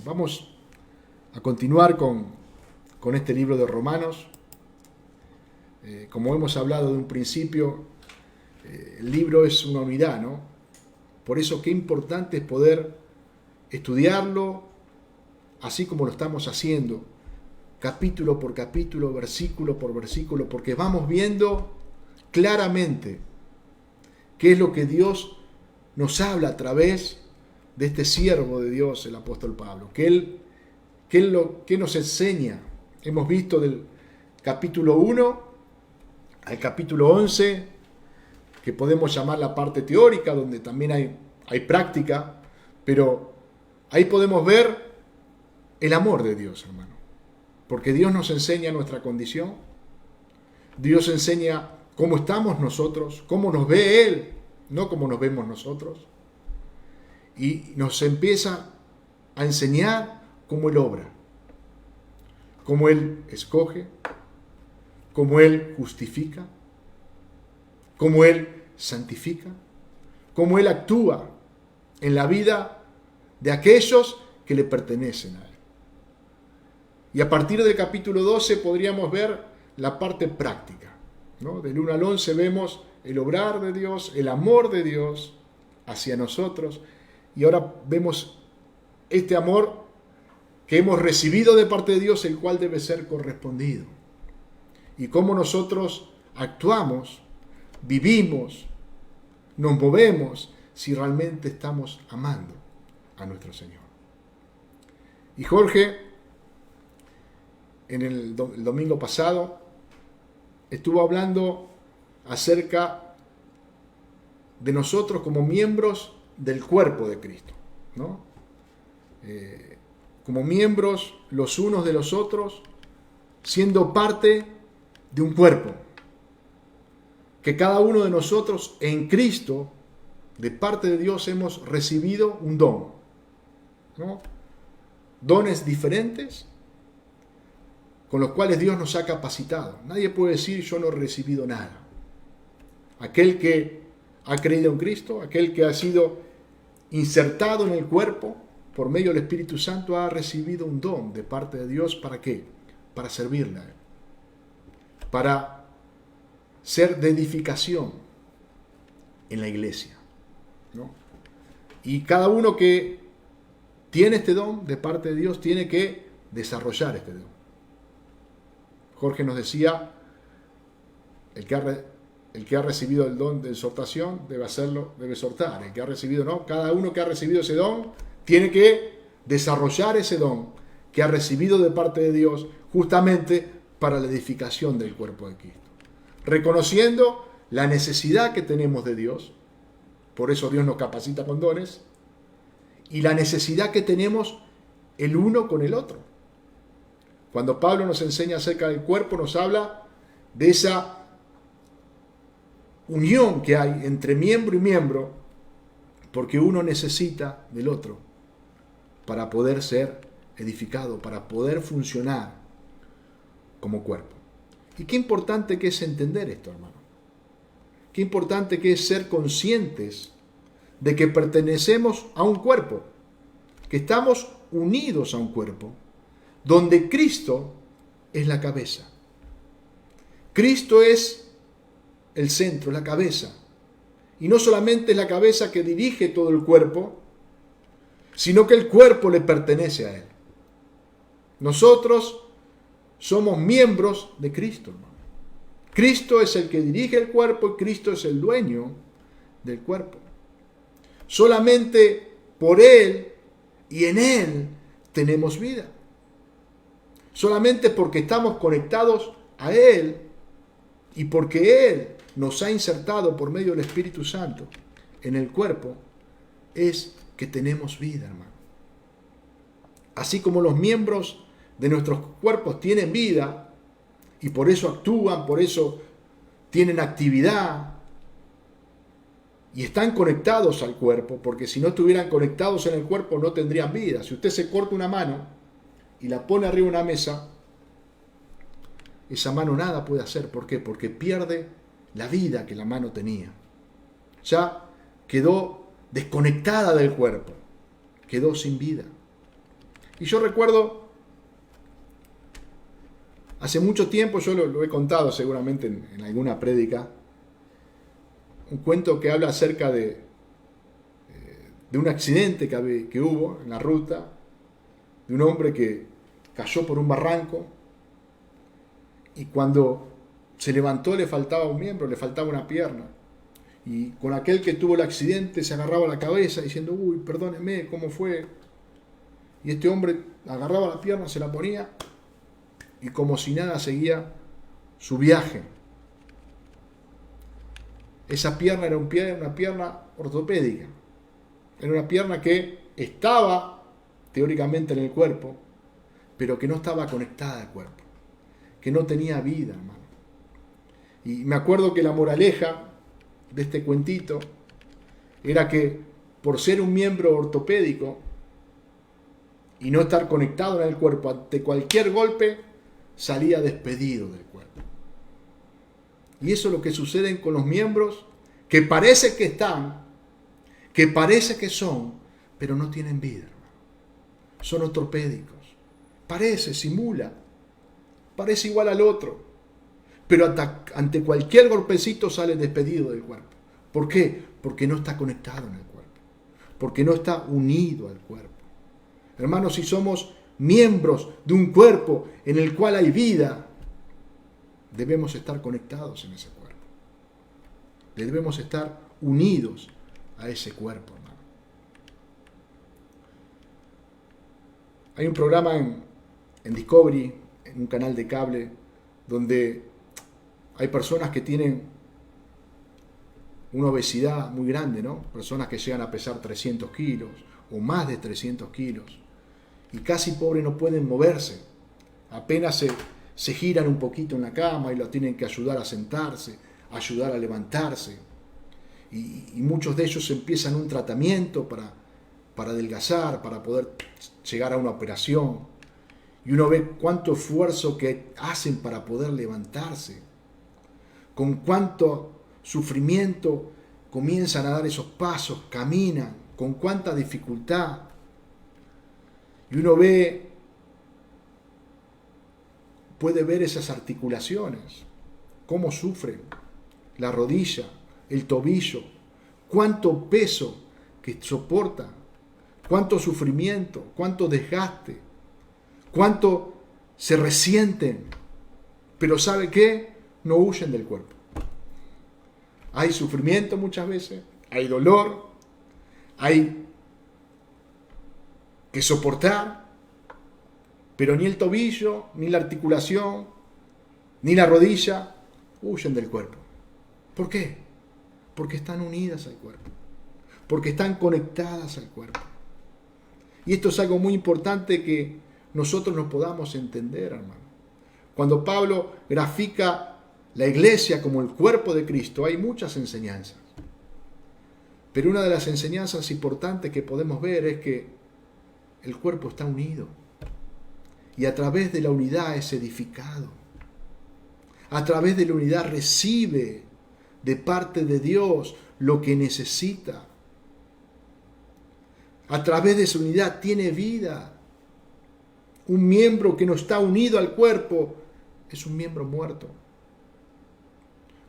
Vamos a continuar con este libro de Romanos. Como hemos hablado de un principio, el libro es una unidad, ¿no? Por eso qué importante es poder estudiarlo así como lo estamos haciendo, capítulo por capítulo, versículo por versículo, porque vamos viendo claramente qué es lo que Dios nos habla a través de este siervo de Dios, el apóstol Pablo, que nos enseña. Hemos visto del capítulo 1 al capítulo 11, que podemos llamar la parte teórica, donde también hay práctica, pero ahí podemos ver el amor de Dios, hermano. Porque Dios nos enseña nuestra condición, Dios enseña cómo estamos nosotros, cómo nos ve Él, no cómo nos vemos nosotros. Y nos empieza a enseñar cómo Él obra, cómo Él escoge, cómo Él justifica, cómo Él santifica, cómo Él actúa en la vida de aquellos que le pertenecen a Él. Y a partir del capítulo 12 podríamos ver la parte práctica, ¿no? Del 1 al 11 vemos el obrar de Dios, el amor de Dios hacia nosotros. Y ahora vemos este amor que hemos recibido de parte de Dios, el cual debe ser correspondido. Y cómo nosotros actuamos, vivimos, nos movemos, si realmente estamos amando a nuestro Señor. Y Jorge, en el domingo pasado, estuvo hablando acerca de nosotros como miembros del cuerpo de Cristo, ¿no? Como miembros los unos de los otros, siendo parte de un cuerpo. Que cada uno de nosotros en Cristo, de parte de Dios, hemos recibido un don, ¿no? Dones diferentes con los cuales Dios nos ha capacitado. Nadie puede decir yo no he recibido nada. Aquel que ha creído en Cristo, aquel que ha sido insertado en el cuerpo por medio del Espíritu Santo, ha recibido un don de parte de Dios. ¿Para qué? Para servirle a Él. Para ser de edificación en la iglesia, ¿no? Y cada uno que tiene este don de parte de Dios tiene que desarrollar este don. Jorge nos decía, el que ha recibido el don de exhortación debe hacerlo, debe exhortar. El que ha recibido, no, cada uno que ha recibido ese don tiene que desarrollar ese don que ha recibido de parte de Dios, justamente para la edificación del cuerpo de Cristo. Reconociendo la necesidad que tenemos de Dios, por eso Dios nos capacita con dones, y la necesidad que tenemos el uno con el otro. Cuando Pablo nos enseña acerca del cuerpo, nos habla de esa unión que hay entre miembro y miembro, porque uno necesita del otro para poder ser edificado, para poder funcionar como cuerpo. Y qué importante que es entender esto, hermano. Qué importante que es ser conscientes de que pertenecemos a un cuerpo, que estamos unidos a un cuerpo, donde Cristo es la cabeza. Cristo es el centro, la cabeza. Y no solamente es la cabeza que dirige todo el cuerpo, sino que el cuerpo le pertenece a Él. Nosotros somos miembros de Cristo, hermano. Cristo es el que dirige el cuerpo y Cristo es el dueño del cuerpo. Solamente por Él y en Él tenemos vida. Solamente porque estamos conectados a Él y porque Él nos ha insertado por medio del Espíritu Santo en el cuerpo, es que tenemos vida, hermano. Así como los miembros de nuestros cuerpos tienen vida y por eso actúan, por eso tienen actividad y están conectados al cuerpo, porque si no estuvieran conectados en el cuerpo no tendrían vida. Si usted se corta una mano y la pone arriba de una mesa, esa mano nada puede hacer. ¿Por qué? Porque pierde la vida que la mano tenía. Ya quedó desconectada del cuerpo, quedó sin vida. Y yo recuerdo, hace mucho tiempo, yo lo he contado seguramente en alguna prédica, un cuento que habla acerca de un accidente que hubo en la ruta, de un hombre que cayó por un barranco y cuando se levantó le faltaba un miembro, le faltaba una pierna. Y con aquel que tuvo el accidente se agarraba la cabeza diciendo, uy, perdóneme, ¿cómo fue? Y este hombre agarraba la pierna, se la ponía y como si nada seguía su viaje. Esa pierna era una pierna ortopédica. Era una pierna que estaba teóricamente en el cuerpo, pero que no estaba conectada al cuerpo, que no tenía vida, hermano. Y me acuerdo que la moraleja de este cuentito era que por ser un miembro ortopédico y no estar conectado en el cuerpo, ante cualquier golpe salía despedido del cuerpo. Y eso es lo que sucede con los miembros que parece que están, que parece que son, pero no tienen vida, hermano. Son ortopédicos. Parece, simula, parece igual al otro, pero ante cualquier golpecito sale despedido del cuerpo. ¿Por qué? Porque no está conectado en el cuerpo, porque no está unido al cuerpo. Hermanos, si somos miembros de un cuerpo en el cual hay vida, debemos estar conectados en ese cuerpo. Debemos estar unidos a ese cuerpo, hermano. Hay un programa en Discovery, en un canal de cable, donde hay personas que tienen una obesidad muy grande, ¿no? Personas que llegan a pesar 300 kilos o más de 300 kilos. Y casi pobres no pueden moverse. Apenas se giran un poquito en la cama y lo tienen que ayudar a sentarse, ayudar a levantarse. Y muchos de ellos empiezan un tratamiento para adelgazar, para poder llegar a una operación. Y uno ve cuánto esfuerzo que hacen para poder levantarse. Con cuánto sufrimiento comienzan a dar esos pasos, caminan, con cuánta dificultad. Y uno puede ver esas articulaciones, cómo sufren, la rodilla, el tobillo, cuánto peso que soportan, cuánto sufrimiento, cuánto desgaste, cuánto se resienten. Pero ¿sabe qué? No huyen del cuerpo. Hay sufrimiento muchas veces, hay dolor, hay que soportar, pero ni el tobillo, ni la articulación, ni la rodilla huyen del cuerpo. ¿Por qué? Porque están unidas al cuerpo, porque están conectadas al cuerpo. Y esto es algo muy importante que nosotros nos podamos entender, hermano. Cuando Pablo grafica la iglesia como el cuerpo de Cristo, hay muchas enseñanzas. Pero una de las enseñanzas importantes que podemos ver es que el cuerpo está unido. Y a través de la unidad es edificado. A través de la unidad recibe de parte de Dios lo que necesita. A través de esa unidad tiene vida. Un miembro que no está unido al cuerpo es un miembro muerto.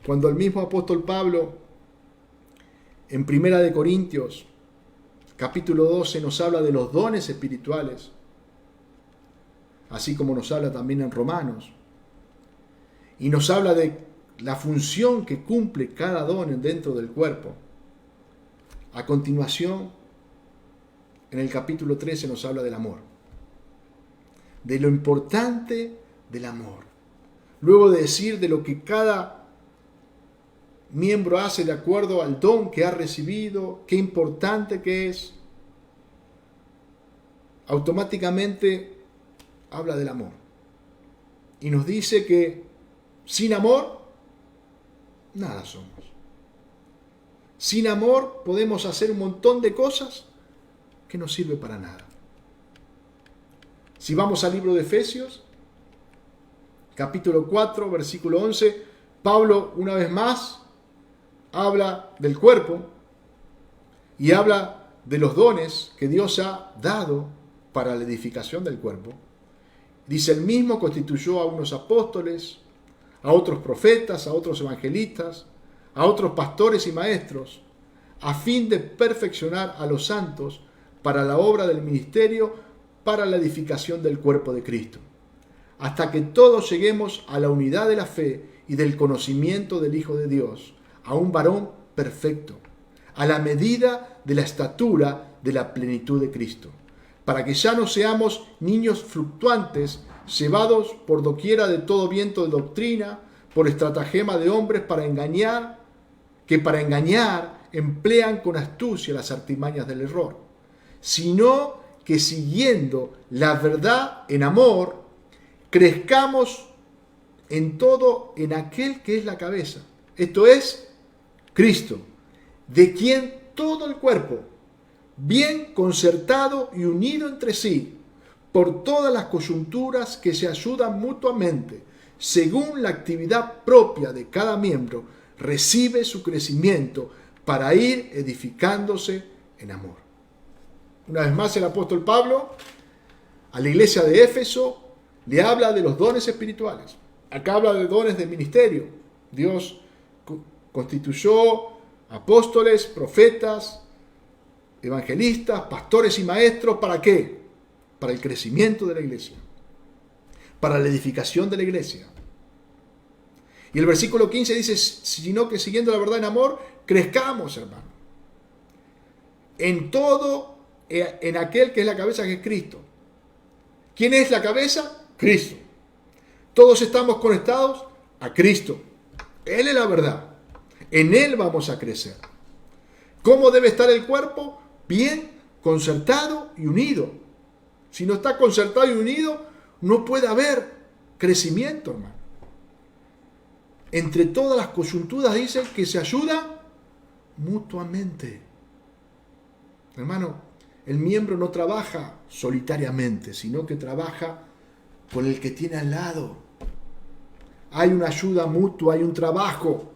Cuando el mismo apóstol Pablo, en 1 Corintios, capítulo 12, nos habla de los dones espirituales, así como nos habla también en Romanos, y nos habla de la función que cumple cada don dentro del cuerpo. A continuación, en el capítulo 13 nos habla del amor, de lo importante del amor. Luego de decir de lo que cada miembro hace de acuerdo al don que ha recibido, qué importante que es, automáticamente habla del amor. Y nos dice que sin amor, nada somos. Sin amor podemos hacer un montón de cosas que no sirve para nada. Si vamos al libro de Efesios, capítulo 4, versículo 11, Pablo una vez más habla del cuerpo y habla de los dones que Dios ha dado para la edificación del cuerpo. Dice, el mismo constituyó a unos apóstoles, a otros profetas, a otros evangelistas, a otros pastores y maestros, a fin de perfeccionar a los santos para la obra del ministerio, para la edificación del cuerpo de Cristo, hasta que todos lleguemos a la unidad de la fe y del conocimiento del Hijo de Dios, a un varón perfecto, a la medida de la estatura de la plenitud de Cristo, para que ya no seamos niños fluctuantes, llevados por doquiera de todo viento de doctrina, por estratagema de hombres que para engañar emplean con astucia las artimañas del error, sino que siguiendo la verdad en amor, crezcamos en todo en aquel que es la cabeza, esto es, Cristo, de quien todo el cuerpo, bien concertado y unido entre sí, por todas las coyunturas que se ayudan mutuamente, según la actividad propia de cada miembro, recibe su crecimiento para ir edificándose en amor. Una vez más el apóstol Pablo a la iglesia de Éfeso le habla de los dones espirituales. Acá habla de dones de ministerio. Dios constituyó apóstoles, profetas, evangelistas, pastores y maestros. ¿Para qué? Para el crecimiento de la iglesia, para la edificación de la iglesia. Y el versículo 15 dice, sino que siguiendo la verdad en amor, crezcamos, hermano. En todo, en aquel que es la cabeza, que es Cristo. ¿Quién es la cabeza? Cristo. Todos estamos conectados a Cristo. Él es la verdad. En Él vamos a crecer. ¿Cómo debe estar el cuerpo? Bien, concertado y unido. Si no está concertado y unido, no puede haber crecimiento, hermano. Entre todas las coyunturas dice que se ayudan mutuamente. Hermano, el miembro no trabaja solitariamente, sino que trabaja con el que tiene al lado. Hay una ayuda mutua, hay un trabajo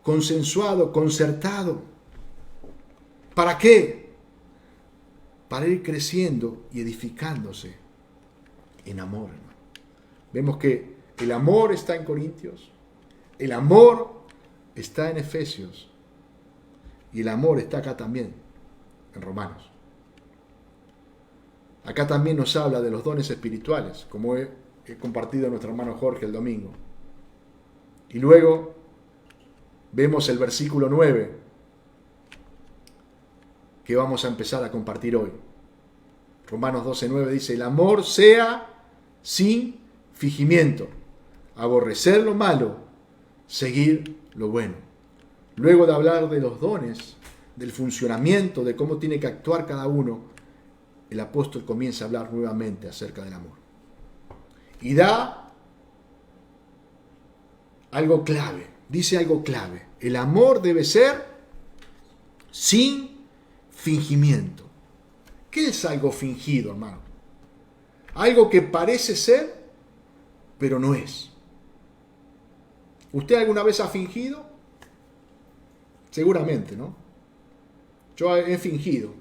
consensuado, concertado. ¿Para qué? Para ir creciendo y edificándose en amor, hermano. Vemos que el amor está en Corintios, el amor está en Efesios y el amor está acá también, en Romanos. Acá también nos habla de los dones espirituales, como he compartido nuestro hermano Jorge el domingo. Y luego vemos el versículo 9, que vamos a empezar a compartir hoy. Romanos 12:9 dice, el amor sea sin fingimiento, aborrecer lo malo, seguir lo bueno. Luego de hablar de los dones, del funcionamiento, de cómo tiene que actuar cada uno, el apóstol comienza a hablar nuevamente acerca del amor. Y da algo clave, dice algo clave. El amor debe ser sin fingimiento. ¿Qué es algo fingido, hermano? Algo que parece ser, pero no es. ¿Usted alguna vez ha fingido? Seguramente, ¿no? Yo he fingido.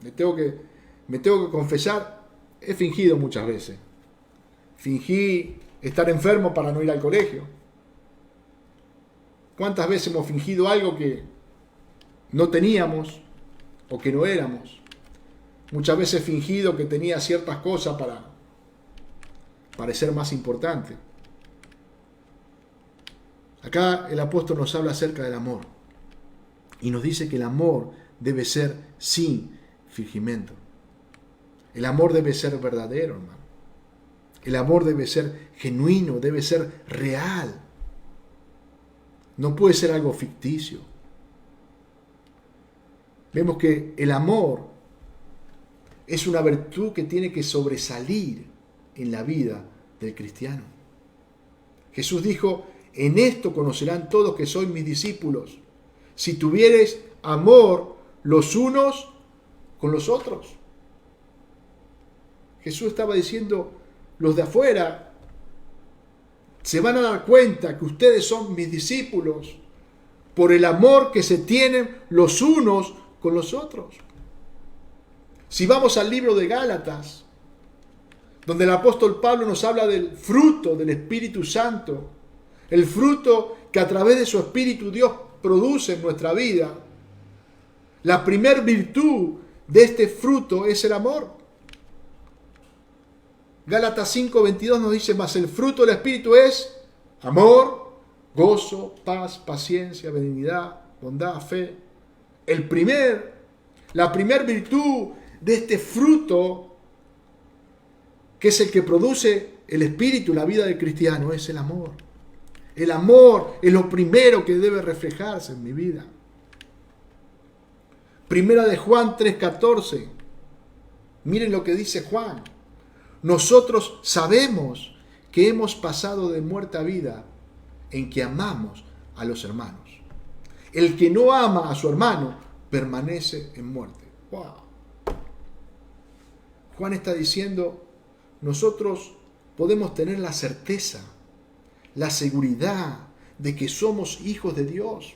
Me tengo que confesar, he fingido muchas veces. Fingí estar enfermo para no ir al colegio. ¿Cuántas veces hemos fingido algo que no teníamos o que no éramos? Muchas veces he fingido que tenía ciertas cosas para parecer más importante. Acá el apóstol nos habla acerca del amor y nos dice que el amor debe ser sin fingimiento. El amor debe ser verdadero, hermano. El amor debe ser genuino, debe ser real. No puede ser algo ficticio. Vemos que el amor es una virtud que tiene que sobresalir en la vida del cristiano. Jesús dijo, en esto conocerán todos que sois mis discípulos, si tuviereis amor los unos con los otros. Jesús estaba diciendo, los de afuera se van a dar cuenta que ustedes son mis discípulos por el amor que se tienen los unos con los otros. Si vamos al libro de Gálatas, donde el apóstol Pablo nos habla del fruto del Espíritu Santo, el fruto que a través de su Espíritu Dios produce en nuestra vida, la primer virtud de este fruto es el amor. Gálatas 5:22 nos dice, mas el fruto del Espíritu es amor, gozo, paz, paciencia, benignidad, bondad, fe. La primer virtud de este fruto, que es el que produce el Espíritu, la vida del cristiano, es el amor. El amor es lo primero que debe reflejarse en mi vida. Primera de Juan 3:14. Miren lo que dice Juan. Nosotros sabemos que hemos pasado de muerte a vida en que amamos a los hermanos. El que no ama a su hermano permanece en muerte. ¡Wow! Juan está diciendo, nosotros podemos tener la certeza, la seguridad de que somos hijos de Dios,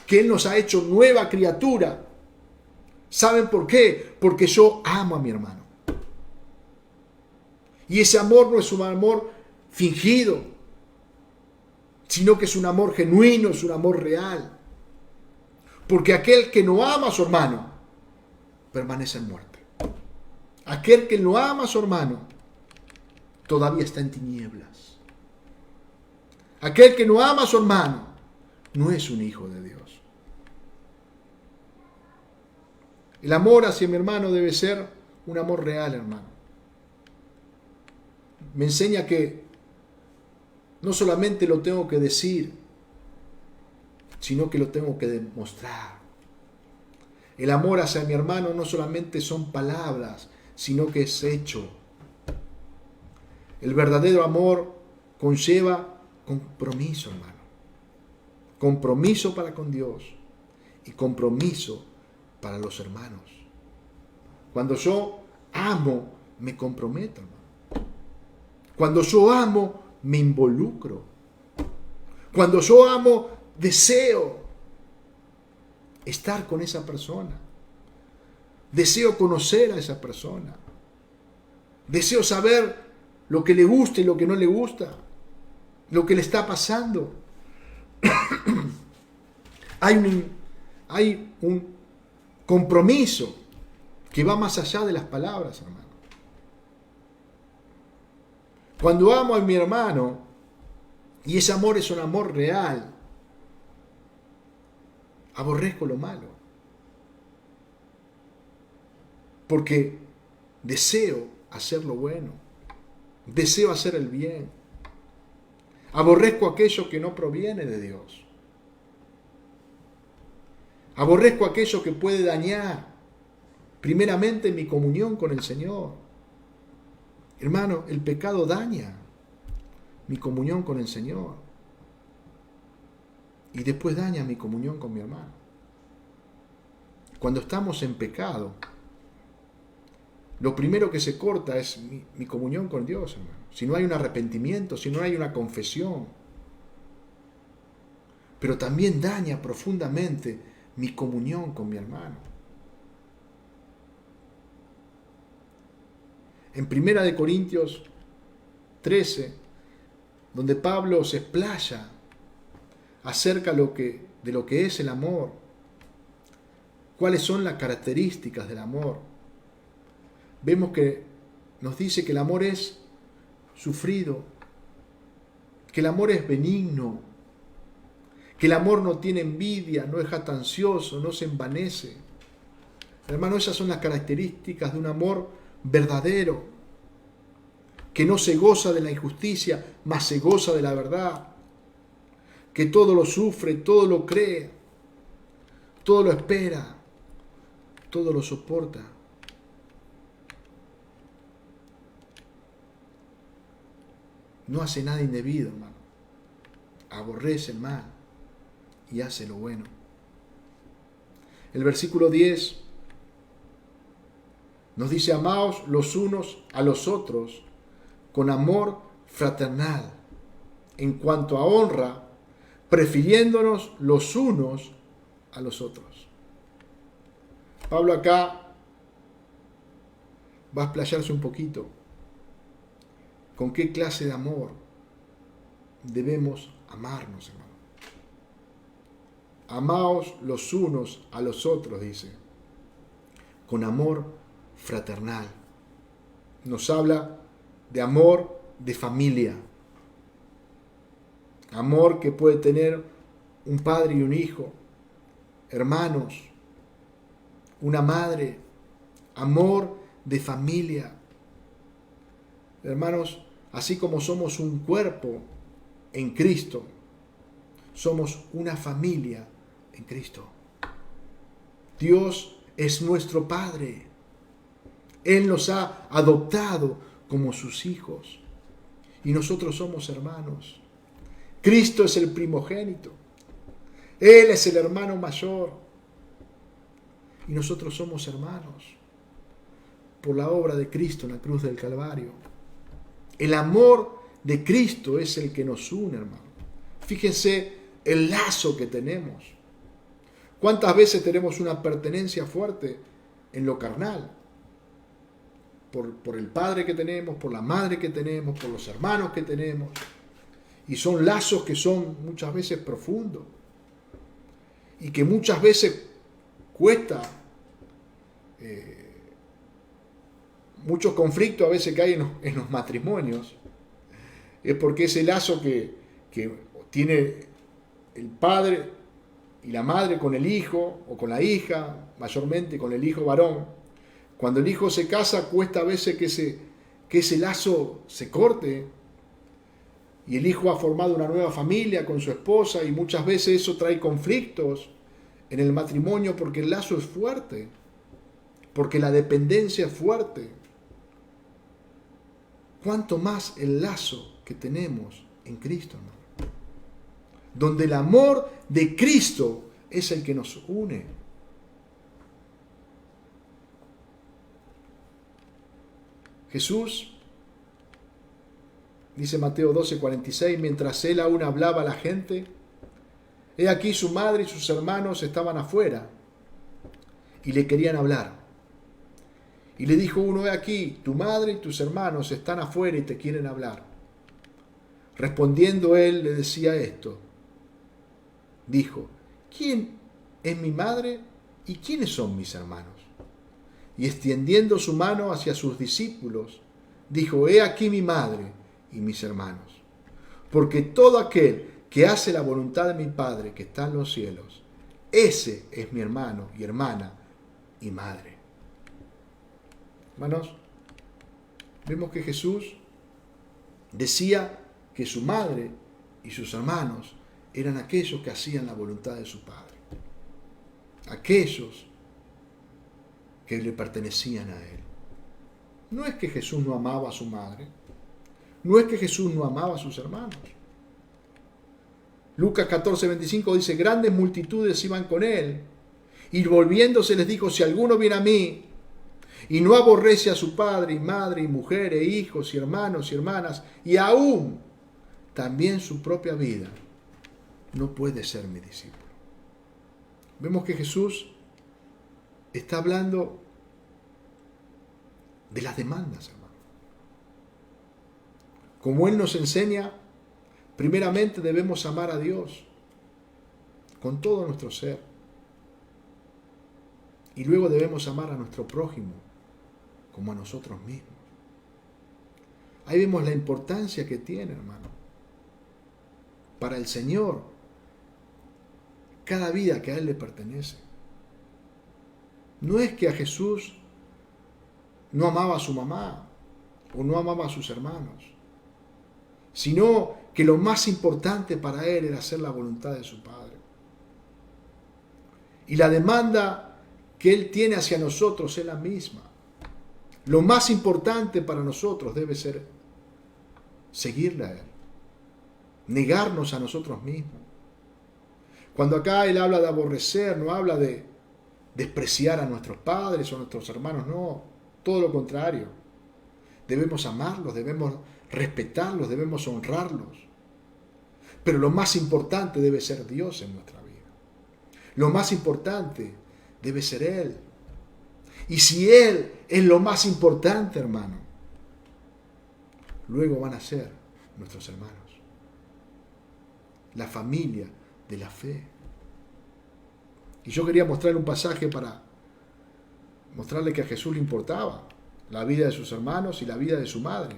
que Él nos ha hecho nueva criatura. ¿Saben por qué? Porque yo amo a mi hermano. Y ese amor no es un amor fingido, sino que es un amor genuino, es un amor real. Porque aquel que no ama a su hermano permanece en muerte. Aquel que no ama a su hermano todavía está en tinieblas. Aquel que no ama a su hermano no es un hijo de Dios. El amor hacia mi hermano debe ser un amor real, hermano. Me enseña que no solamente lo tengo que decir, sino que lo tengo que demostrar. El amor hacia mi hermano no solamente son palabras, sino que es hecho. El verdadero amor conlleva compromiso, hermano. Compromiso para con Dios y compromiso para los hermanos. Cuando yo amo, me comprometo, hermano. Cuando yo amo, me involucro. Cuando yo amo, deseo estar con esa persona. Deseo conocer a esa persona. Deseo saber lo que le gusta y lo que no le gusta. Lo que le está pasando. Hay un compromiso que va más allá de las palabras, hermano. Cuando amo a mi hermano, y ese amor es un amor real, aborrezco lo malo. Porque deseo hacer lo bueno. Deseo hacer el bien. Aborrezco aquello que no proviene de Dios. Aborrezco aquello que puede dañar, primeramente, mi comunión con el Señor. Hermano, el pecado daña mi comunión con el Señor. Y después daña mi comunión con mi hermano. Cuando estamos en pecado, lo primero que se corta es mi comunión con Dios, hermano. Si no hay un arrepentimiento, si no hay una confesión. Pero también daña profundamente mi comunión con mi hermano. En 1 Corintios 13, donde Pablo se explaya acerca de lo que es el amor, cuáles son las características del amor, vemos que nos dice que el amor es sufrido, que el amor es benigno, que el amor no tiene envidia, no es jactancioso, no se envanece. Hermano, esas son las características de un amor verdadero, que no se goza de la injusticia, mas se goza de la verdad, que todo lo sufre, todo lo cree, todo lo espera, todo lo soporta. No hace nada indebido, hermano. Aborrece el mal y hace lo bueno. El versículo 10 nos dice, amaos los unos a los otros con amor fraternal, en cuanto a honra, prefiriéndonos los unos a los otros. Pablo acá va a explayarse un poquito con qué clase de amor debemos amarnos, hermano. Amaos los unos a los otros, dice, con amor fraternal. Nos habla de amor de familia. Amor que puede tener un padre y un hijo, hermanos, una madre. Amor de familia. Hermanos, así como somos un cuerpo en Cristo, somos una familia en Cristo. Dios es nuestro Padre. Él nos ha adoptado como sus hijos. Y nosotros somos hermanos. Cristo es el primogénito. Él es el hermano mayor. Y nosotros somos hermanos por la obra de Cristo en la cruz del Calvario. El amor de Cristo es el que nos une, hermano. Fíjense el lazo que tenemos. ¿Cuántas veces tenemos una pertenencia fuerte en lo carnal? Por el padre que tenemos, por la madre que tenemos, por los hermanos que tenemos. Y son lazos que son muchas veces profundos. Y que muchas veces cuesta muchos conflictos a veces que hay en los matrimonios. Es porque ese lazo que tiene el padre y la madre con el hijo o con la hija, mayormente con el hijo varón, cuando el hijo se casa cuesta a veces que ese lazo se corte y el hijo ha formado una nueva familia con su esposa y muchas veces eso trae conflictos en el matrimonio porque el lazo es fuerte, porque la dependencia es fuerte. ¿Cuánto más el lazo que tenemos en Cristo, hermano? Donde el amor de Cristo es el que nos une. Jesús, dice Mateo 12:46, mientras él aún hablaba a la gente, he aquí su madre y sus hermanos estaban afuera y le querían hablar. Y le dijo uno, he aquí, tu madre y tus hermanos están afuera y te quieren hablar. Respondiendo él le decía esto. Dijo, ¿quién es mi madre y quiénes son mis hermanos? Y extendiendo su mano hacia sus discípulos, dijo, he aquí mi madre y mis hermanos. Porque todo aquel que hace la voluntad de mi Padre que está en los cielos, ese es mi hermano y hermana y madre. Hermanos, vemos que Jesús decía que su madre y sus hermanos eran aquellos que hacían la voluntad de su Padre. Aquellos que le pertenecían a Él. No es que Jesús no amaba a su madre. No es que Jesús no amaba a sus hermanos. Lucas 14:25 dice, grandes multitudes iban con Él. Y volviéndose les dijo, si alguno viene a mí y no aborrece a su padre y madre y mujer e hijos y hermanos y hermanas y aún también su propia vida, no puede ser mi discípulo. Vemos que Jesús está hablando de las demandas, hermano. Como Él nos enseña, primeramente debemos amar a Dios con todo nuestro ser. Y luego debemos amar a nuestro prójimo como a nosotros mismos. Ahí vemos la importancia que tiene, hermano. Para el Señor, cada vida que a Él le pertenece. No es que a Jesús no amaba a su mamá o no amaba a sus hermanos, sino que lo más importante para Él era hacer la voluntad de su Padre. Y la demanda que Él tiene hacia nosotros es la misma. Lo más importante para nosotros debe ser seguirle a Él, negarnos a nosotros mismos. Cuando acá Él habla de aborrecer, no habla de despreciar a nuestros padres o a nuestros hermanos, no, todo lo contrario. Debemos amarlos, debemos respetarlos, debemos honrarlos. Pero lo más importante debe ser Dios en nuestra vida. Lo más importante debe ser Él. Y si Él es lo más importante, hermano, luego van a ser nuestros hermanos. La familia de la fe. Y yo quería mostrarle un pasaje para mostrarle que a Jesús le importaba la vida de sus hermanos y la vida de su madre.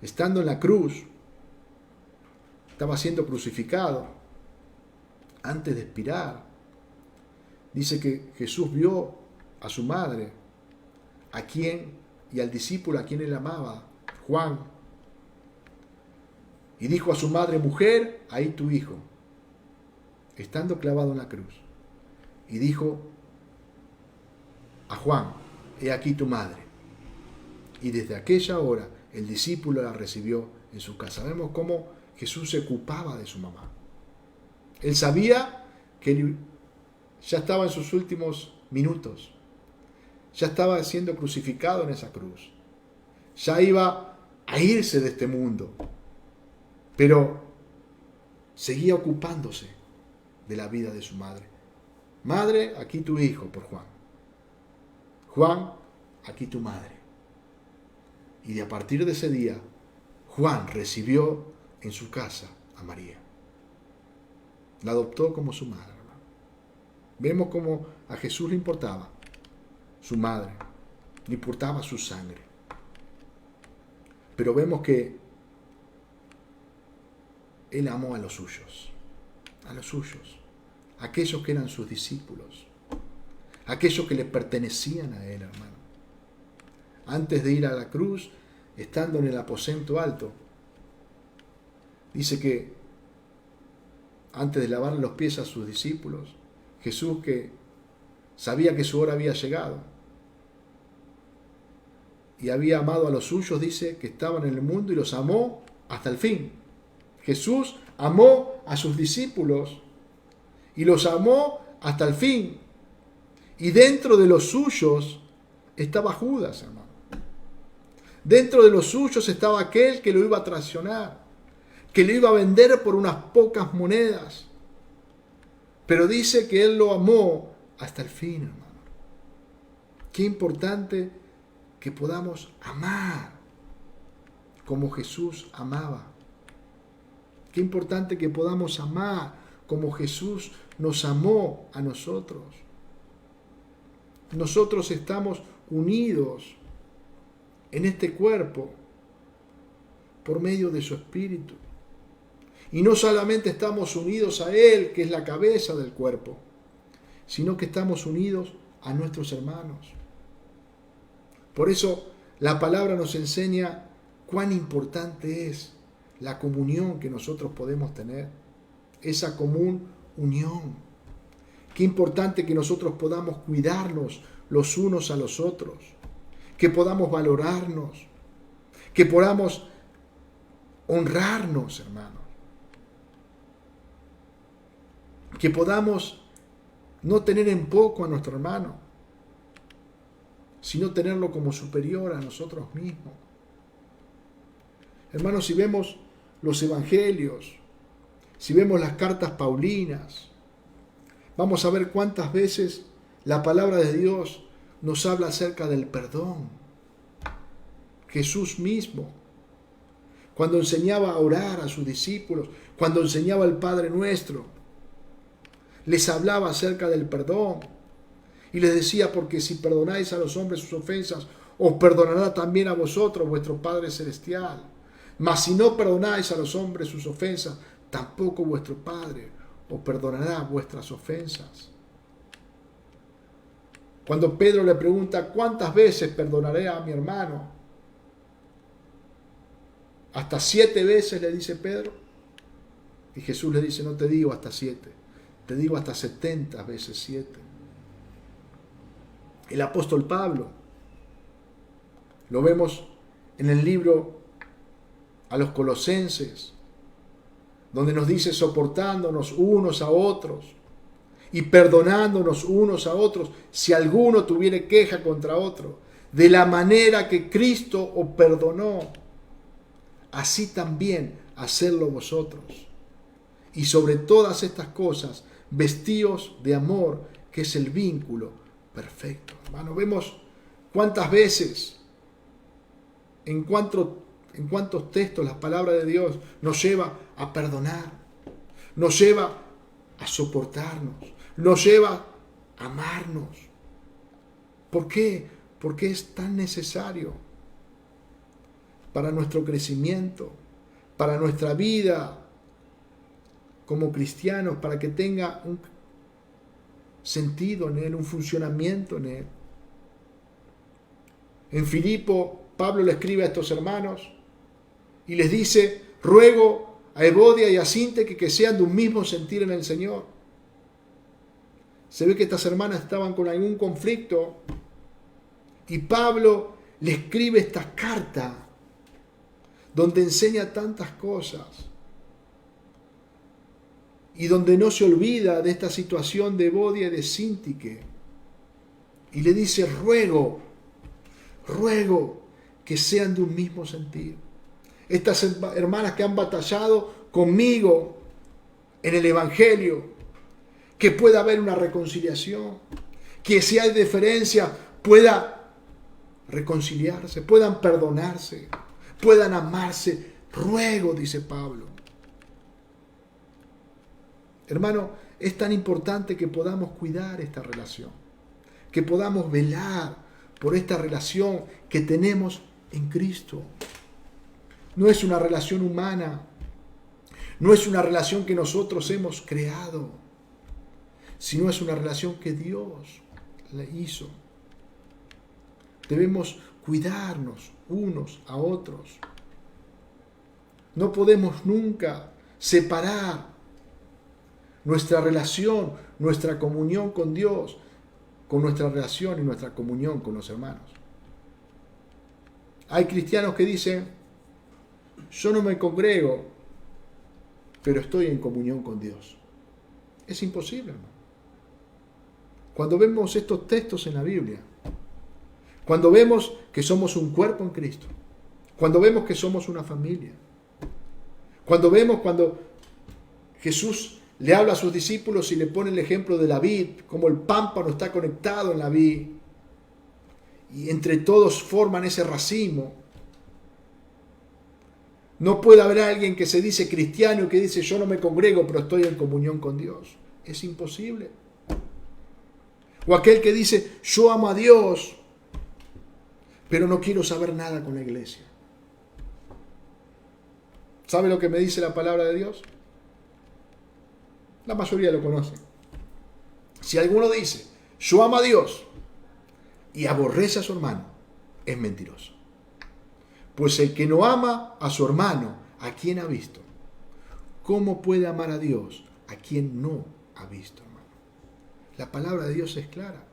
Estando en la cruz, estaba siendo crucificado. Antes de expirar, dice que Jesús vio a su madre, a quien y al discípulo a quien él amaba, Juan, y dijo a su madre: mujer, ahí tu hijo, estando clavado en la cruz. Y dijo a Juan: he aquí tu madre. Y desde aquella hora el discípulo la recibió en su casa. Vemos cómo Jesús se ocupaba de su mamá. Él sabía que él ya estaba en sus últimos minutos. Ya estaba siendo crucificado en esa cruz. Ya iba a irse de este mundo. Pero seguía ocupándose de la vida de su madre. Madre, aquí tu hijo, por Juan. Juan, aquí tu madre. Y a partir de ese día, Juan recibió en su casa a María. La adoptó como su madre. Vemos cómo a Jesús le importaba su madre, le importaba su sangre. Pero vemos que Él amó a los suyos, aquellos que eran sus discípulos, aquellos que le pertenecían a Él, hermano. Antes de ir a la cruz, estando en el aposento alto, dice que antes de lavar los pies a sus discípulos, Jesús, que sabía que su hora había llegado y había amado a los suyos, dice que estaban en el mundo y los amó hasta el fin. Jesús amó a sus discípulos y los amó hasta el fin. Y dentro de los suyos estaba Judas, hermano. Dentro de los suyos estaba aquel que lo iba a traicionar, que lo iba a vender por unas pocas monedas. Pero dice que Él lo amó hasta el fin, hermano. Qué importante que podamos amar como Jesús amaba. Qué importante que podamos amar como Jesús nos amó a nosotros. Nosotros estamos unidos en este cuerpo por medio de su Espíritu. Y no solamente estamos unidos a Él, que es la cabeza del cuerpo, sino que estamos unidos a nuestros hermanos. Por eso la palabra nos enseña cuán importante es la comunión que nosotros podemos tener, esa común unión. Qué importante que nosotros podamos cuidarnos los unos a los otros, que podamos valorarnos, que podamos honrarnos, hermanos, que podamos no tener en poco a nuestro hermano, sino tenerlo como superior a nosotros mismos. Hermanos, si vemos los evangelios, si vemos las cartas paulinas, vamos a ver cuántas veces la palabra de Dios nos habla acerca del perdón. Jesús mismo, cuando enseñaba a orar a sus discípulos, cuando enseñaba al Padre Nuestro, les hablaba acerca del perdón y les decía: porque si perdonáis a los hombres sus ofensas, os perdonará también a vosotros vuestro Padre Celestial. Mas si no perdonáis a los hombres sus ofensas, tampoco vuestro Padre os perdonará vuestras ofensas. Cuando Pedro le pregunta: ¿cuántas veces perdonaré a mi hermano? Hasta 7 veces, le dice Pedro. Y Jesús le dice: no te digo hasta 7, te digo hasta 70 veces 7. El apóstol Pablo, lo vemos en el libro a los Colosenses, donde nos dice: soportándonos unos a otros y perdonándonos unos a otros, si alguno tuviere queja contra otro, de la manera que Cristo os perdonó, así también hacedlo vosotros. Y sobre todas estas cosas, vestíos de amor, que es el vínculo perfecto. Hermano, vemos cuántas veces, en cuántos textos la palabra de Dios nos lleva a perdonar, nos lleva a soportarnos, nos lleva a amarnos. ¿Por qué? Porque es tan necesario para nuestro crecimiento, para nuestra vida como cristianos, para que tenga un sentido en él, un funcionamiento en él. En Filipo, Pablo le escribe a estos hermanos y les dice: ruego a Evodia y a Síntique que sean de un mismo sentir en el Señor. Se ve que estas hermanas estaban con algún conflicto y Pablo le escribe esta carta donde enseña tantas cosas y donde no se olvida de esta situación de Evodia y de Síntique. Y le dice: ruego que sean de un mismo sentir. Estas hermanas que han batallado conmigo en el Evangelio, que pueda haber una reconciliación, que si hay diferencia pueda reconciliarse, puedan perdonarse, puedan amarse. Ruego, dice Pablo. Hermano, es tan importante que podamos cuidar esta relación, que podamos velar por esta relación que tenemos en Cristo. No es una relación humana, no es una relación que nosotros hemos creado, sino es una relación que Dios la hizo. Debemos cuidarnos unos a otros. No podemos nunca separar nuestra relación, nuestra comunión con Dios, con nuestra relación y nuestra comunión con los hermanos. Hay cristianos que dicen: yo no me congrego, pero estoy en comunión con Dios. Es imposible, hermano. Cuando vemos estos textos en la Biblia, cuando vemos que somos un cuerpo en Cristo, cuando vemos que somos una familia, cuando Jesús le habla a sus discípulos y le pone el ejemplo de la vid, como el pámpano está conectado en la vid, y entre todos forman ese racimo. No puede haber alguien que se dice cristiano y que dice: yo no me congrego, pero estoy en comunión con Dios. Es imposible. O aquel que dice: yo amo a Dios, pero no quiero saber nada con la iglesia. ¿Sabe lo que me dice la palabra de Dios? La mayoría lo conoce. Si alguno dice: yo amo a Dios, y aborrece a su hermano, es mentiroso. Pues el que no ama a su hermano, ¿a quién ha visto? ¿Cómo puede amar a Dios a quien no ha visto, hermano? La palabra de Dios es clara.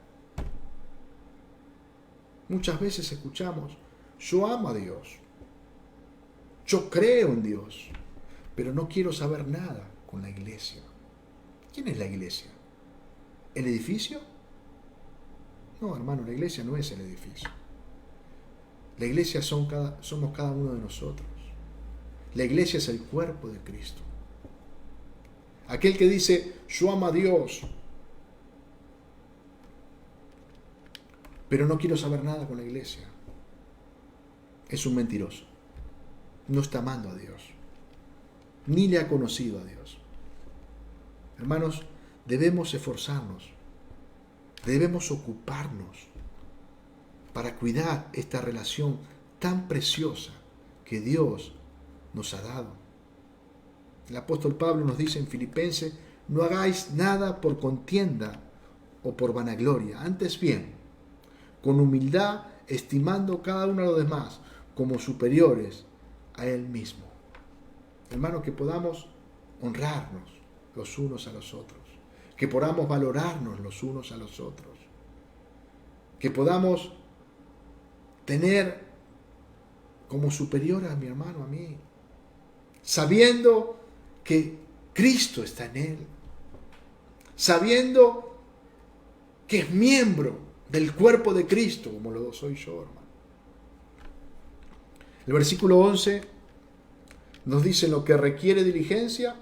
Muchas veces escuchamos: yo amo a Dios, yo creo en Dios, pero no quiero saber nada con la iglesia. ¿Quién es la iglesia? ¿El edificio? No, hermano, la iglesia no es el edificio. La iglesia somos cada uno de nosotros. La iglesia es el cuerpo de Cristo. Aquel que dice: yo amo a Dios, pero no quiero saber nada con la iglesia, es un mentiroso. No está amando a Dios, ni le ha conocido a Dios. Hermanos, debemos esforzarnos, debemos ocuparnos para cuidar esta relación tan preciosa que Dios nos ha dado. El apóstol Pablo nos dice en Filipenses: no hagáis nada por contienda o por vanagloria, antes bien, con humildad, estimando cada uno a los demás como superiores a él mismo. Hermanos, que podamos honrarnos los unos a los otros, que podamos valorarnos los unos a los otros, que podamos tener como superior a mi hermano, a mí, sabiendo que Cristo está en él, sabiendo que es miembro del cuerpo de Cristo, como lo soy yo, hermano. El versículo 11 nos dice: lo que requiere diligencia,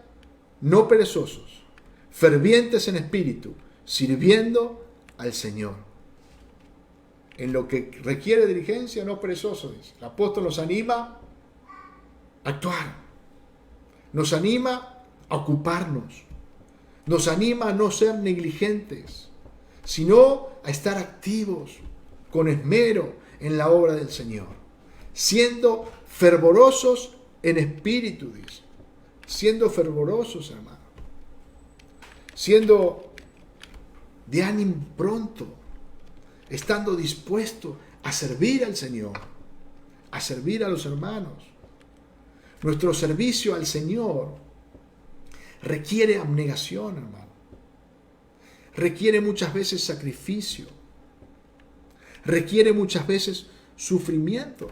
no perezosos, fervientes en espíritu, sirviendo al Señor. en lo que requiere diligencia, no perezoso, dice. El apóstol nos anima a actuar, nos anima a ocuparnos, nos anima a no ser negligentes, sino a estar activos, con esmero en la obra del Señor, siendo fervorosos en espíritu, dice. Siendo fervorosos, hermano. Siendo de ánimo pronto, estando dispuesto a servir al Señor, a servir a los hermanos. Nuestro servicio al Señor requiere abnegación, hermano. Requiere muchas veces sacrificio. Requiere muchas veces sufrimiento.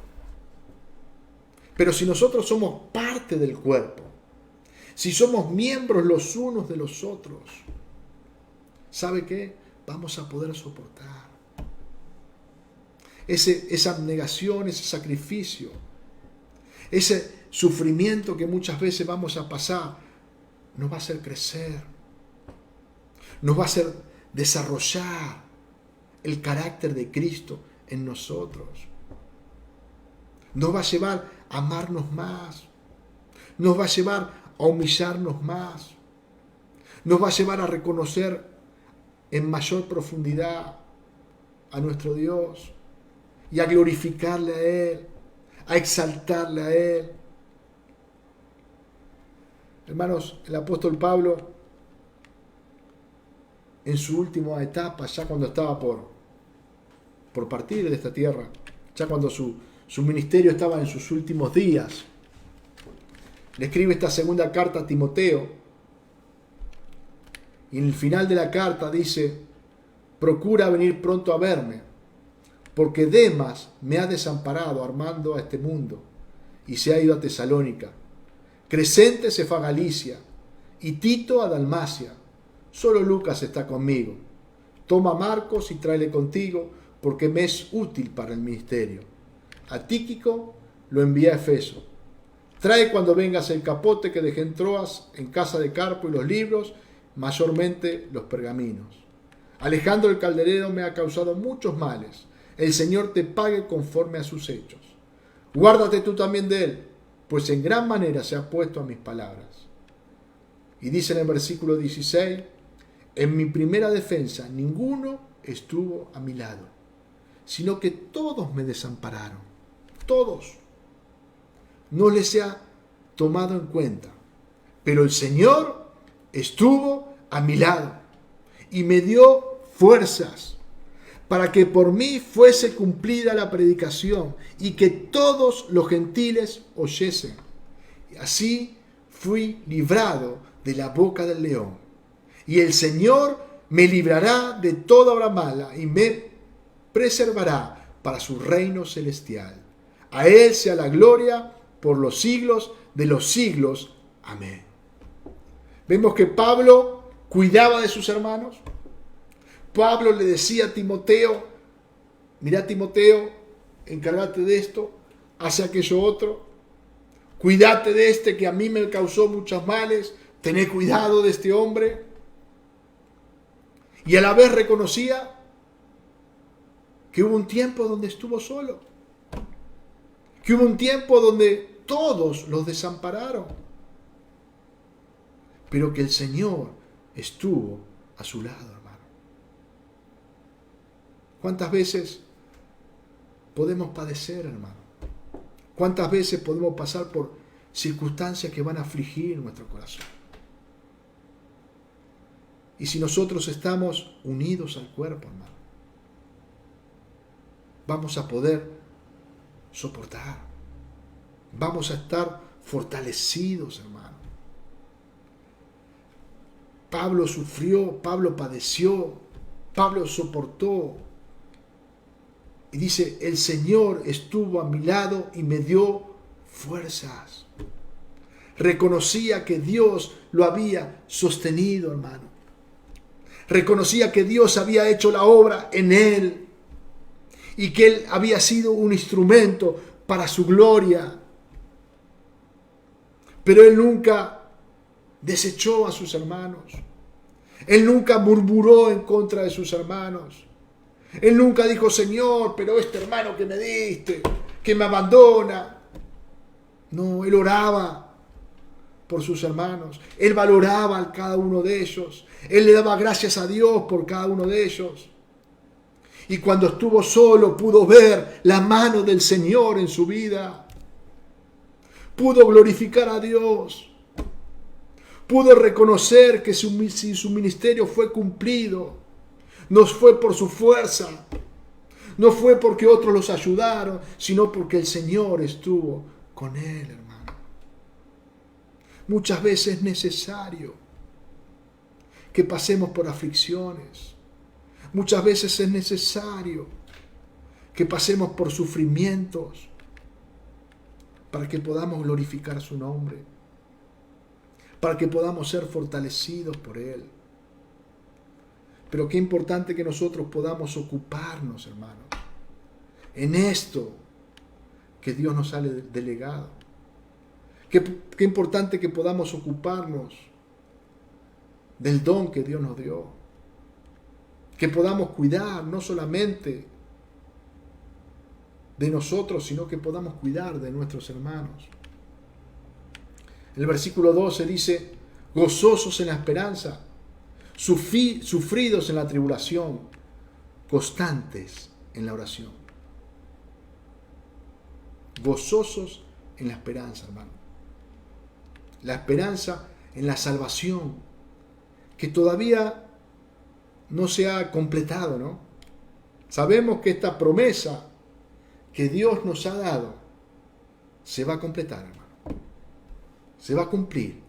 Pero si nosotros somos parte del cuerpo, si somos miembros los unos de los otros, ¿sabe qué? Vamos a poder soportar esa abnegación, ese sacrificio, ese sufrimiento que muchas veces vamos a pasar. Nos va a hacer crecer, nos va a hacer desarrollar el carácter de Cristo en nosotros. Nos va a llevar a amarnos más, nos va a llevar a humillarnos más, nos va a llevar a reconocer en mayor profundidad a nuestro Dios y a glorificarle a Él, a exaltarle a Él. Hermanos, el apóstol Pablo, en su última etapa, ya cuando estaba por partir de esta tierra, ya cuando su ministerio estaba en sus últimos días, le escribe esta segunda carta a Timoteo, y en el final de la carta dice: procura venir pronto a verme, porque Demas me ha desamparado armando a este mundo, y se ha ido a Tesalónica. Crescente se fue a Galicia, y Tito a Dalmacia. Solo Lucas está conmigo. Toma a Marcos y tráele contigo, porque me es útil para el ministerio. A Tíquico lo envié a Efeso. Trae cuando vengas el capote que dejé en Troas, en casa de Carpo, y los libros, mayormente los pergaminos. Alejandro el calderero me ha causado muchos males. El Señor te pague conforme a sus hechos. Guárdate tú también de él, pues en gran manera se ha puesto a mis palabras. Y dice en el versículo 16: en mi primera defensa ninguno estuvo a mi lado, sino que todos me desampararon. Todos. No les ha tomado en cuenta. Pero el Señor estuvo a mi lado y me dio fuerzas para que por mí fuese cumplida la predicación y que todos los gentiles oyesen. Y así fui librado de la boca del león. Y el Señor me librará de toda obra mala y me preservará para su reino celestial. A Él sea la gloria por los siglos de los siglos. Amén. Vemos que Pablo cuidaba de sus hermanos. Pablo le decía a Timoteo: mira, Timoteo, encárgate de esto, hace aquello otro, cuídate de este que a mí me causó muchos males, tené cuidado de este hombre. Y a la vez reconocía que hubo un tiempo donde estuvo solo, que hubo un tiempo donde todos los desampararon, pero que el Señor estuvo a su lado, hermano. ¿Cuántas veces podemos padecer, hermano? ¿Cuántas veces podemos pasar por circunstancias que van a afligir nuestro corazón? Y si nosotros estamos unidos al cuerpo, hermano, vamos a poder soportar. Vamos a estar fortalecidos, hermano. Pablo sufrió, Pablo padeció, Pablo soportó. Y dice: el Señor estuvo a mi lado y me dio fuerzas. Reconocía que Dios lo había sostenido, hermano. Reconocía que Dios había hecho la obra en él y que él había sido un instrumento para su gloria. Pero él nunca desechó a sus hermanos. Él nunca murmuró en contra de sus hermanos. Él nunca dijo, Señor, pero este hermano que me diste, que me abandona. No, él oraba por sus hermanos. Él valoraba a cada uno de ellos. Él le daba gracias a Dios por cada uno de ellos. Y cuando estuvo solo pudo ver la mano del Señor en su vida. Pudo glorificar a Dios. Pudo reconocer que su ministerio fue cumplido. No fue por su fuerza. No fue porque otros los ayudaron, sino porque el Señor estuvo con él, hermano. Muchas veces es necesario que pasemos por aflicciones. Muchas veces es necesario que pasemos por sufrimientos para que podamos glorificar su nombre, para que podamos ser fortalecidos por Él. Pero qué importante que nosotros podamos ocuparnos, hermanos, en esto que Dios nos ha delegado. Qué importante que podamos ocuparnos del don que Dios nos dio. Que podamos cuidar no solamente de nosotros, sino que podamos cuidar de nuestros hermanos. El versículo 12 dice, gozosos en la esperanza, sufridos en la tribulación, constantes en la oración. Gozosos en la esperanza, hermano. La esperanza en la salvación, que todavía no se ha completado, ¿no? Sabemos que esta promesa que Dios nos ha dado se va a completar, hermano. Se va a cumplir.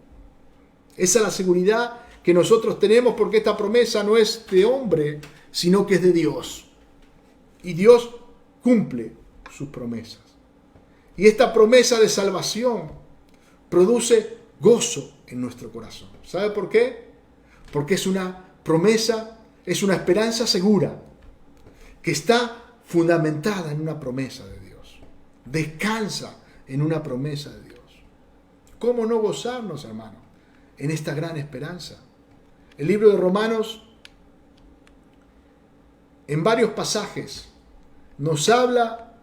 Esa es la seguridad que nosotros tenemos, porque esta promesa no es de hombre, sino que es de Dios. Y Dios cumple sus promesas. Y esta promesa de salvación produce gozo en nuestro corazón. ¿Sabe por qué? Porque es una promesa, es una esperanza segura, que está fundamentada en una promesa de Dios. Descansa en una promesa de Dios. ¿Cómo no gozarnos, hermano, en esta gran esperanza? El libro de Romanos, en varios pasajes, nos habla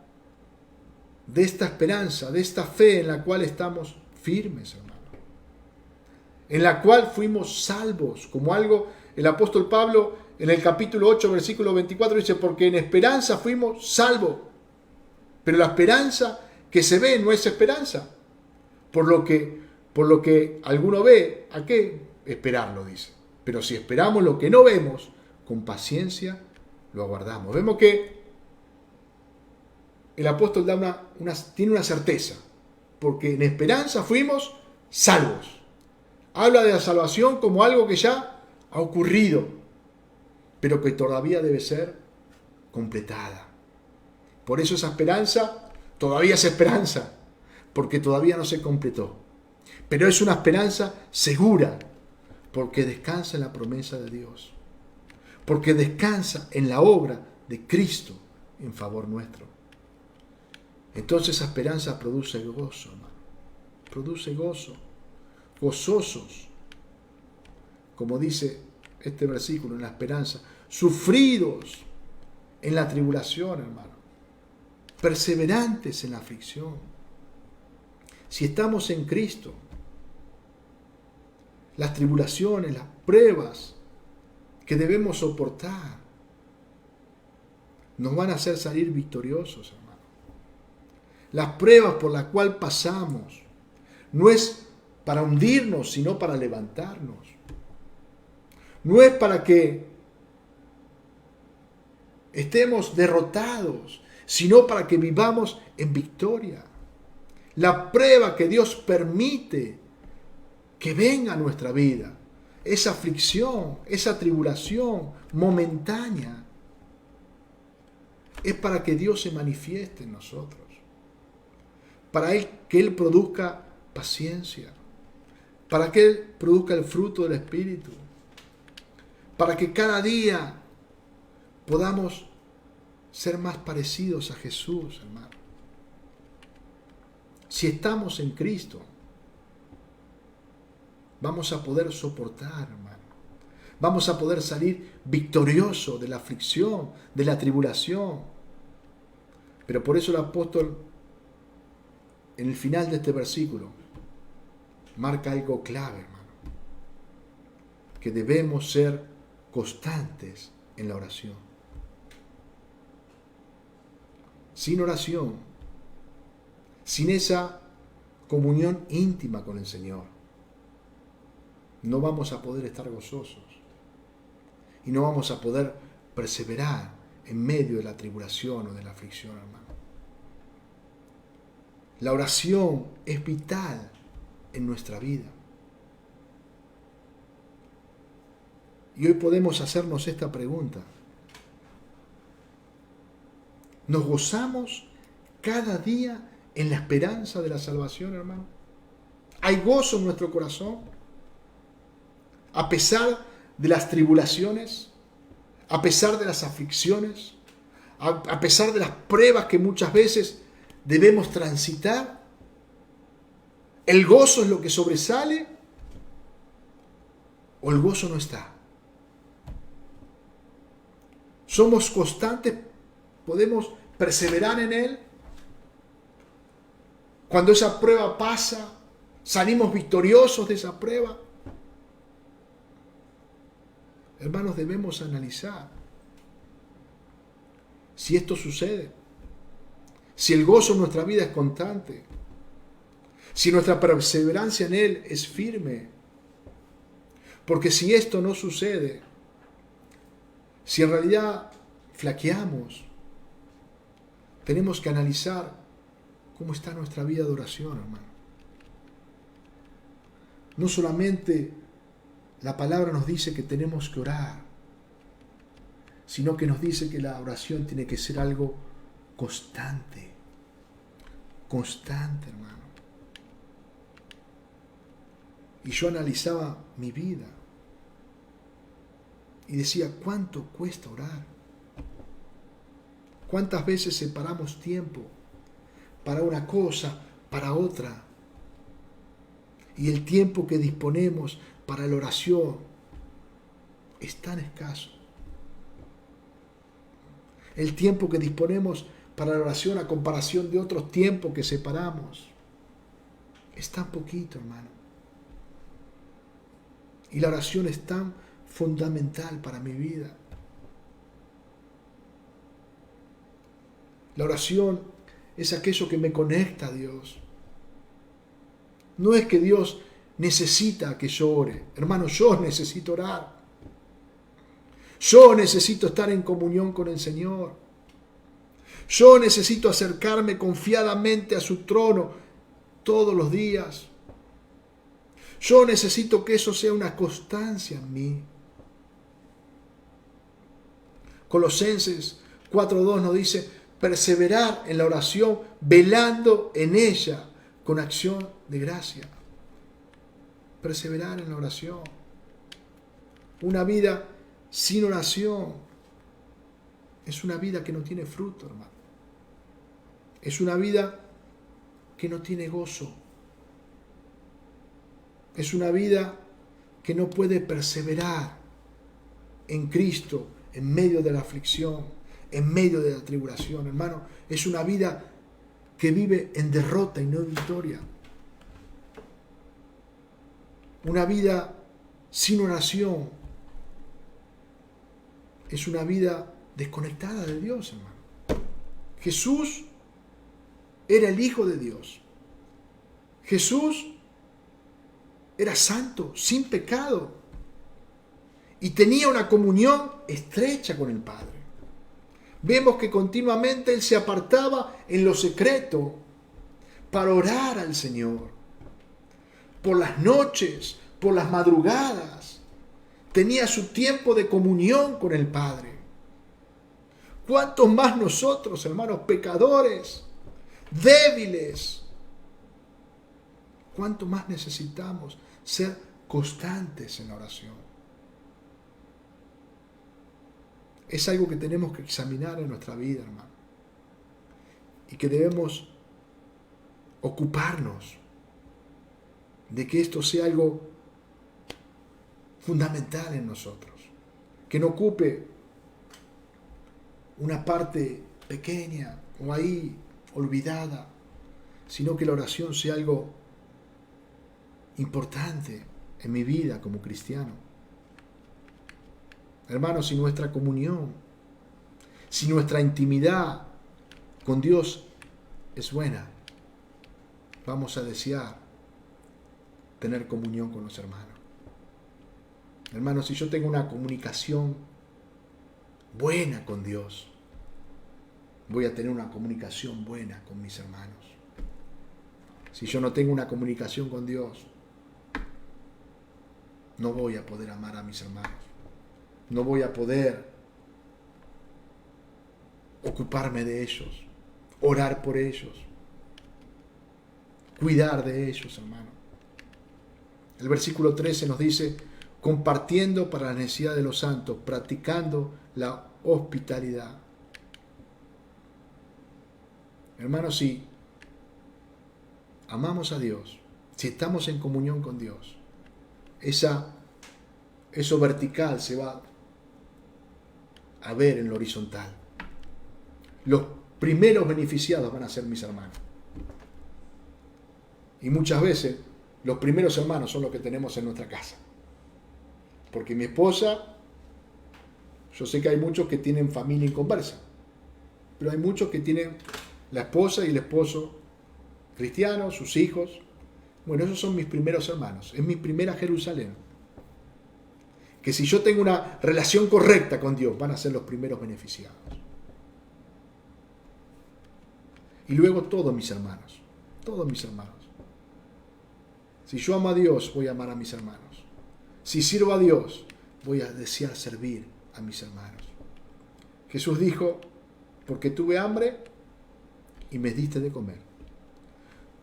de esta esperanza, de esta fe en la cual estamos firmes, hermano. En la cual fuimos salvos, como algo, el apóstol Pablo en el capítulo 8, versículo 24 dice, porque en esperanza fuimos salvos. Pero la esperanza que se ve no es esperanza. Por lo que alguno ve, ¿a qué esperarlo? Dice. Pero si esperamos lo que no vemos, con paciencia lo aguardamos. Vemos que el apóstol tiene una certeza, porque en esperanza fuimos salvos. Habla de la salvación como algo que ya ha ocurrido, pero que todavía debe ser completada. Por eso esa esperanza todavía es esperanza, porque todavía no se completó. Pero es una esperanza segura, porque descansa en la promesa de Dios, porque descansa en la obra de Cristo en favor nuestro. Entonces esa esperanza produce gozo, hermano. Produce gozo. Gozosos, como dice este versículo, en la esperanza. Sufridos en la tribulación, hermano. Perseverantes en la aflicción. Si estamos en Cristo, las tribulaciones, las pruebas que debemos soportar, nos van a hacer salir victoriosos, hermano. Las pruebas por las cuales pasamos no es para hundirnos, sino para levantarnos. No es para que estemos derrotados, sino para que vivamos en victoria. La prueba que Dios permite que venga a nuestra vida, esa aflicción, esa tribulación momentánea, es para que Dios se manifieste en nosotros, para que Él produzca paciencia, para que Él produzca el fruto del Espíritu, para que cada día podamos ser más parecidos a Jesús, hermano. Si estamos en Cristo, vamos a poder soportar, hermano. Vamos a poder salir victoriosos de la aflicción, de la tribulación. Pero por eso el apóstol, en el final de este versículo, marca algo clave, hermano. Que debemos ser constantes en la oración. Sin oración, sin esa comunión íntima con el Señor, no vamos a poder estar gozosos y no vamos a poder perseverar en medio de la tribulación o de la aflicción, hermano. La oración es vital en nuestra vida. Y hoy podemos hacernos esta pregunta. ¿Nos gozamos cada día en la esperanza de la salvación, hermano? ¿Hay gozo en nuestro corazón? A pesar de las tribulaciones, a pesar de las aflicciones, a pesar de las pruebas que muchas veces debemos transitar, ¿el gozo es lo que sobresale o el gozo no está? ¿Somos constantes? ¿Podemos perseverar en él? Cuando esa prueba pasa, ¿salimos victoriosos de esa prueba? Hermanos, debemos analizar si esto sucede, si el gozo en nuestra vida es constante, si nuestra perseverancia en él es firme. Porque si esto no sucede, si en realidad flaqueamos, tenemos que analizar cómo está nuestra vida de oración, hermano. No solamente la palabra nos dice que tenemos que orar, sino que nos dice que la oración tiene que ser algo constante. Constante, hermano. Y yo analizaba mi vida y decía, ¿cuánto cuesta orar? ¿Cuántas veces separamos tiempo para una cosa, para otra? Y el tiempo que disponemos para la oración es tan escaso. El tiempo que disponemos para la oración a comparación de otros tiempos que separamos es tan poquito, hermano. Y la oración es tan fundamental para mi vida. La oración es aquello que me conecta a Dios. No es que Dios necesita que yo ore. Hermano, yo necesito orar. Yo necesito estar en comunión con el Señor. Yo necesito acercarme confiadamente a su trono todos los días. Yo necesito que eso sea una constancia en mí. Colosenses 4:2 nos dice, perseverar en la oración, velando en ella con acción de gracia. Perseverar en la oración. Una vida sin oración es una vida que no tiene fruto, hermano. Es una vida que no tiene gozo. Es una vida que no puede perseverar en Cristo en medio de la aflicción, en medio de la tribulación, hermano. Es una vida que vive en derrota y no en victoria. Una vida sin oración es una vida desconectada de Dios, hermano. Jesús era el Hijo de Dios. Jesús era santo, sin pecado, y tenía una comunión estrecha con el Padre. Vemos que continuamente Él se apartaba en lo secreto para orar al Señor. Por las noches, por las madrugadas, tenía su tiempo de comunión con el Padre. ¿Cuántos más nosotros, hermanos, pecadores, débiles? ¿Cuánto más necesitamos ser constantes en la oración? Es algo que tenemos que examinar en nuestra vida, hermano. Y que debemos ocuparnos de que esto sea algo fundamental en nosotros, que no ocupe una parte pequeña o ahí olvidada, sino que la oración sea algo importante en mi vida como cristiano. Hermanos, si nuestra comunión, si nuestra intimidad con Dios es buena, vamos a desear tener comunión con los hermanos. Hermanos, si yo tengo una comunicación buena con Dios, voy a tener una comunicación buena con mis hermanos. Si yo no tengo una comunicación con Dios, no voy a poder amar a mis hermanos. No voy a poder ocuparme de ellos, orar por ellos, cuidar de ellos, hermano. El versículo 13 nos dice, compartiendo para la necesidad de los santos, practicando la hospitalidad. Hermanos, si amamos a Dios, si estamos en comunión con Dios, eso vertical se va a ver en lo horizontal. Los primeros beneficiados van a ser mis hermanos. Y muchas veces los primeros hermanos son los que tenemos en nuestra casa. Porque mi esposa, yo sé que hay muchos que tienen familia inconversa, pero hay muchos que tienen la esposa y el esposo cristianos, sus hijos. Bueno, esos son mis primeros hermanos, es mi primera Jerusalén. Que si yo tengo una relación correcta con Dios, van a ser los primeros beneficiados. Y luego todos mis hermanos, todos mis hermanos. Si yo amo a Dios, voy a amar a mis hermanos. Si sirvo a Dios, voy a desear servir a mis hermanos. Jesús dijo, porque tuve hambre y me diste de comer.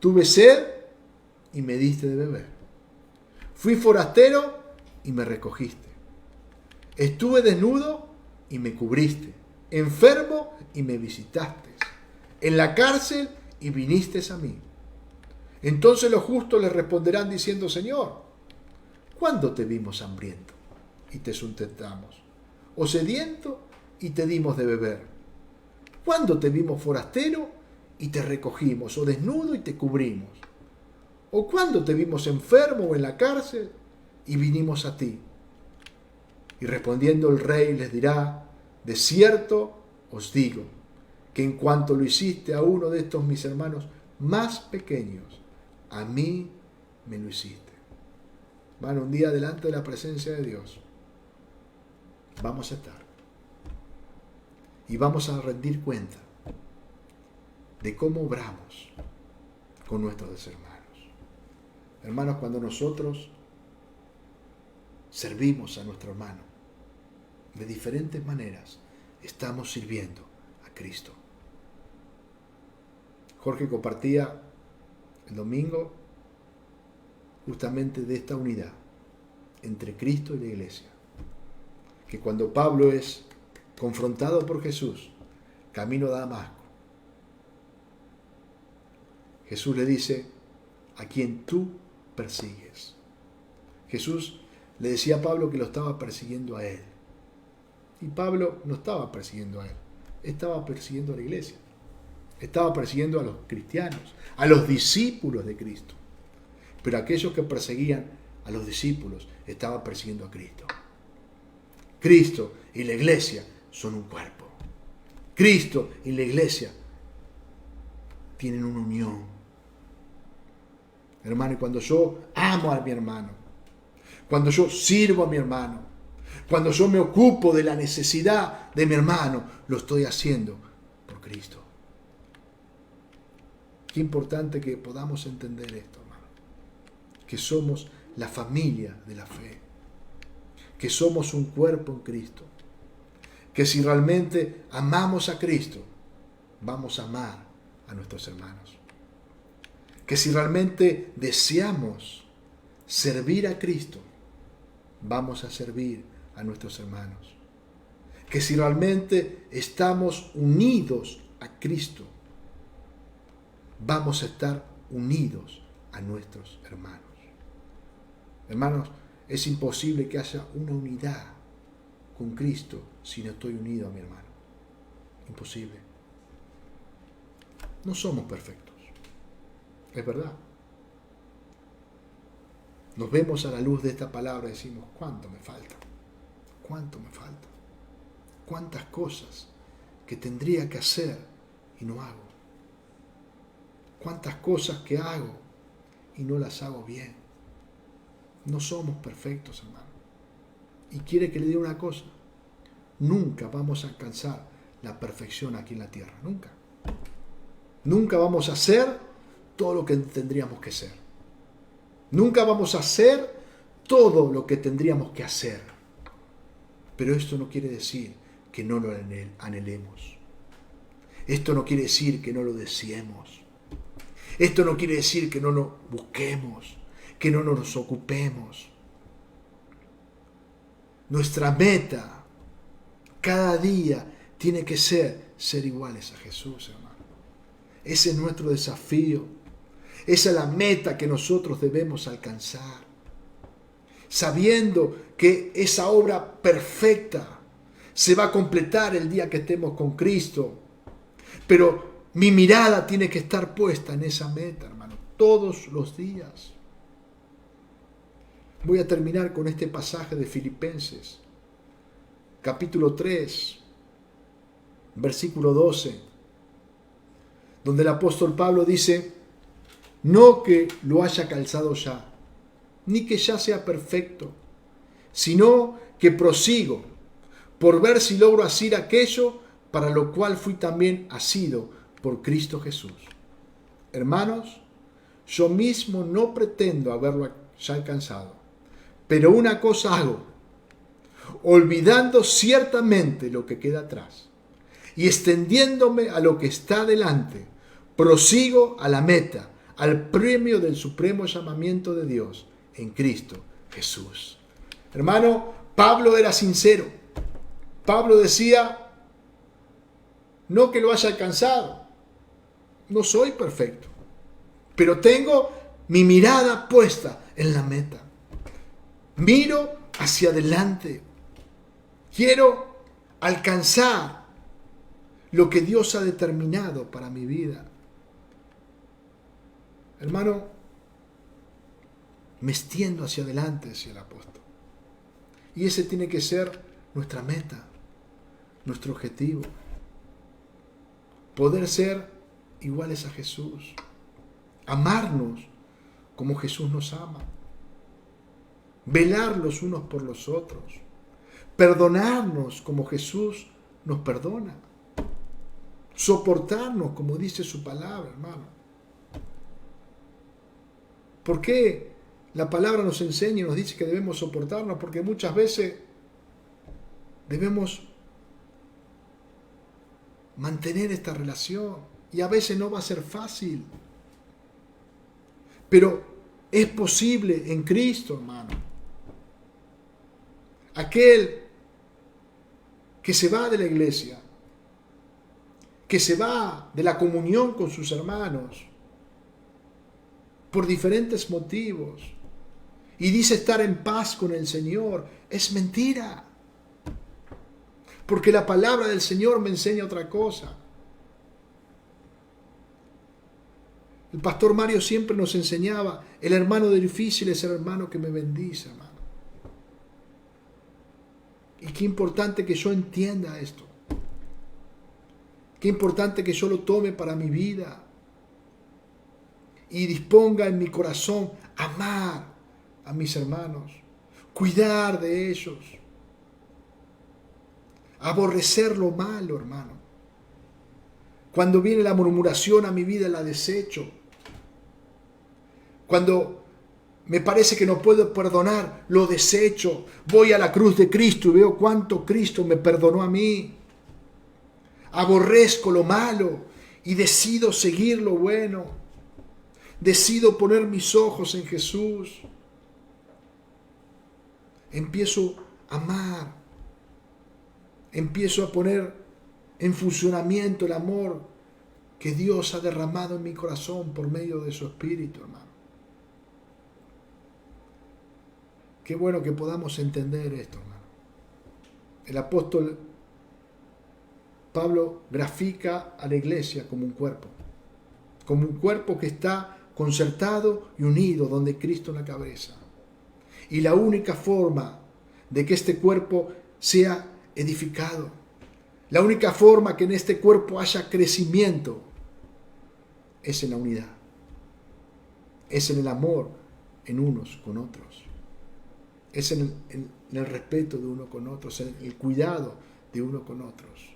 Tuve sed y me diste de beber. Fui forastero y me recogiste. Estuve desnudo y me cubriste. Enfermo y me visitaste. En la cárcel y viniste a mí. Entonces los justos le responderán diciendo, Señor, ¿cuándo te vimos hambriento y te sustentamos? ¿O sediento y te dimos de beber? ¿Cuándo te vimos forastero y te recogimos? ¿O desnudo y te cubrimos? ¿O cuándo te vimos enfermo o en la cárcel y vinimos a ti? Y respondiendo el rey les dirá, de cierto os digo, que en cuanto lo hiciste a uno de estos mis hermanos más pequeños, a mí me lo hiciste. Van un día delante de la presencia de Dios. Vamos a estar. Y vamos a rendir cuenta de cómo obramos con nuestros hermanos. Hermanos, cuando nosotros servimos a nuestro hermano de diferentes maneras, estamos sirviendo a Cristo. Jorge compartía el domingo justamente de esta unidad entre Cristo y la iglesia. Que cuando Pablo es confrontado por Jesús, camino a Damasco, Jesús le dice, a quien tú persigues. Jesús le decía a Pablo que lo estaba persiguiendo a él. Y Pablo no estaba persiguiendo a él, estaba persiguiendo a la iglesia. Estaba persiguiendo a los cristianos, a los discípulos de Cristo. Pero aquellos que perseguían a los discípulos estaban persiguiendo a Cristo. Cristo y la iglesia son un cuerpo. Cristo y la iglesia tienen una unión. Hermano, y cuando yo amo a mi hermano, cuando yo sirvo a mi hermano, cuando yo me ocupo de la necesidad de mi hermano, lo estoy haciendo por Cristo. Qué importante que podamos entender esto, hermano. Que somos la familia de la fe. Que somos un cuerpo en Cristo. Que si realmente amamos a Cristo, vamos a amar a nuestros hermanos. Que si realmente deseamos servir a Cristo, vamos a servir a nuestros hermanos. Que si realmente estamos unidos a Cristo, vamos a estar unidos a nuestros hermanos. Hermanos, Es imposible que haya una unidad con Cristo si no estoy unido a mi hermano. Imposible. No somos perfectos. Es verdad. Nos vemos a la luz de esta palabra y decimos, ¿cuánto me falta? ¿Cuánto me falta? ¿Cuántas cosas que tendría que hacer y no hago? ¿Cuántas cosas que hago y no las hago bien? No somos perfectos, hermano. Y quiere que le diga una cosa. Nunca vamos a alcanzar la perfección aquí en la tierra. Nunca. Nunca vamos a hacer todo lo que tendríamos que hacer. Nunca vamos a hacer todo lo que tendríamos que hacer. Pero esto no quiere decir que no lo anhelemos. Esto no quiere decir que no lo deseemos. Esto no quiere decir que no lo busquemos, que no nos ocupemos. Nuestra meta cada día tiene que ser iguales a Jesús, hermano. Ese es nuestro desafío. Esa es la meta que nosotros debemos alcanzar. Sabiendo que esa obra perfecta se va a completar el día que estemos con Cristo. Pero mi mirada tiene que estar puesta en esa meta, hermano, todos los días. Voy a terminar con este pasaje de Filipenses, capítulo 3, versículo 12, donde el apóstol Pablo dice, no que lo haya calzado ya, ni que ya sea perfecto, sino que prosigo por ver si logro hacer aquello para lo cual fui también asido por Cristo Jesús. Hermanos, yo mismo no pretendo haberlo ya alcanzado, pero una cosa hago, olvidando ciertamente lo que queda atrás y extendiéndome a lo que está delante, prosigo a la meta, al premio del supremo llamamiento de Dios en Cristo Jesús. Hermano, Pablo era sincero. Pablo decía, no que lo haya alcanzado, no soy perfecto, pero tengo mi mirada puesta en la meta. Miro hacia adelante. Quiero alcanzar lo que Dios ha determinado para mi vida. Hermano, me extiendo hacia adelante, decía el apóstol. Y ese tiene que ser nuestra meta, nuestro objetivo. Poder ser iguales a Jesús. Amarnos como Jesús nos ama. Velar los unos por los otros. Perdonarnos como Jesús nos perdona. Soportarnos como dice su palabra, hermano. ¿Por qué la palabra nos enseña y nos dice que debemos soportarnos? Porque muchas veces debemos mantener esta relación y a veces no va a ser fácil. Pero es posible en Cristo, hermano. Aquel que se va de la iglesia, que se va de la comunión con sus hermanos por diferentes motivos y dice estar en paz con el Señor, es mentira. Porque la palabra del Señor me enseña otra cosa. El pastor Mario siempre nos enseñaba, el hermano difícil es el hermano que me bendice, hermano. Y qué importante que yo entienda esto. Qué importante que yo lo tome para mi vida. Y disponga en mi corazón amar a mis hermanos. Cuidar de ellos. Aborrecer lo malo, hermano. Cuando viene la murmuración a mi vida, la desecho. Cuando me parece que no puedo perdonar, lo desecho. Voy a la cruz de Cristo y veo cuánto Cristo me perdonó a mí. Aborrezco lo malo y decido seguir lo bueno. Decido poner mis ojos en Jesús. Empiezo a amar. Empiezo a poner en funcionamiento el amor que Dios ha derramado en mi corazón por medio de su Espíritu, hermano. Qué bueno que podamos entender esto, hermano. El apóstol Pablo grafica a la iglesia como un cuerpo que está concertado y unido donde Cristo es la cabeza. Y la única forma de que este cuerpo sea edificado, la única forma que en este cuerpo haya crecimiento, es en la unidad, es en el amor en unos con otros, es en el respeto de uno con otros, en el cuidado de uno con otros.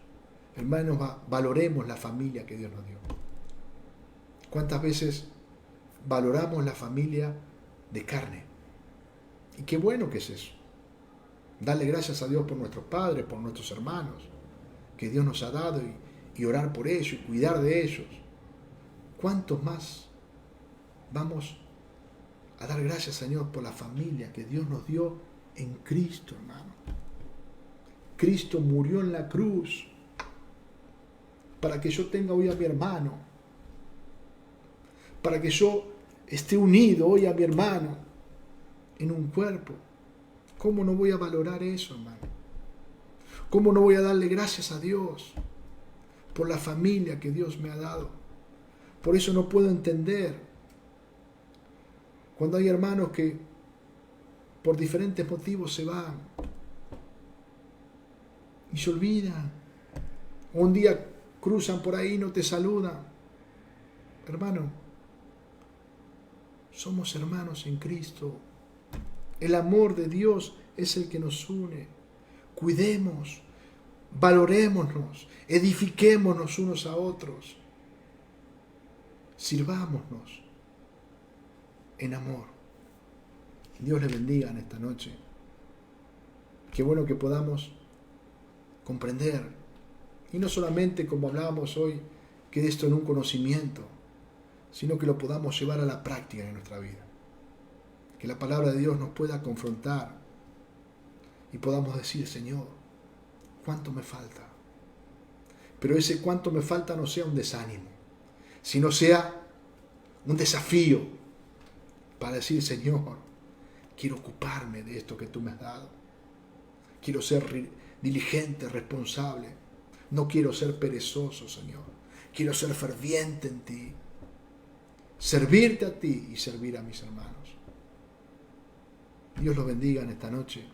Hermanos, valoremos la familia que Dios nos dio. ¿Cuántas veces valoramos la familia de carne? Y qué bueno que es eso. Darle gracias a Dios por nuestros padres, por nuestros hermanos, que Dios nos ha dado, y orar por ellos y cuidar de ellos. ¿Cuántos más vamos a dar gracias, Señor, por la familia que Dios nos dio en Cristo, hermano? Cristo murió en la cruz para que yo tenga hoy a mi hermano, para que yo esté unido hoy a mi hermano en un cuerpo. ¿Cómo no voy a valorar eso, hermano? ¿Cómo no voy a darle gracias a Dios por la familia que Dios me ha dado? Por eso no puedo entender cuando hay hermanos que por diferentes motivos se van y se olvidan. Un día cruzan por ahí y no te saludan. Hermano, somos hermanos en Cristo. El amor de Dios es el que nos une. Cuidemos, valorémonos, edifiquémonos unos a otros. Sirvámonos en amor. Dios les bendiga en esta noche. Qué bueno que podamos comprender, y no solamente como hablábamos hoy, quede esto en un conocimiento, sino que lo podamos llevar a la práctica en nuestra vida. Que la palabra de Dios nos pueda confrontar y podamos decir: Señor, ¿cuánto me falta? Pero ese cuánto me falta no sea un desánimo, sino sea un desafío para decir: Señor, quiero ocuparme de esto que tú me has dado. Quiero ser diligente, responsable. No quiero ser perezoso, Señor. Quiero ser ferviente en ti. Servirte a ti y servir a mis hermanos. Dios los bendiga en esta noche.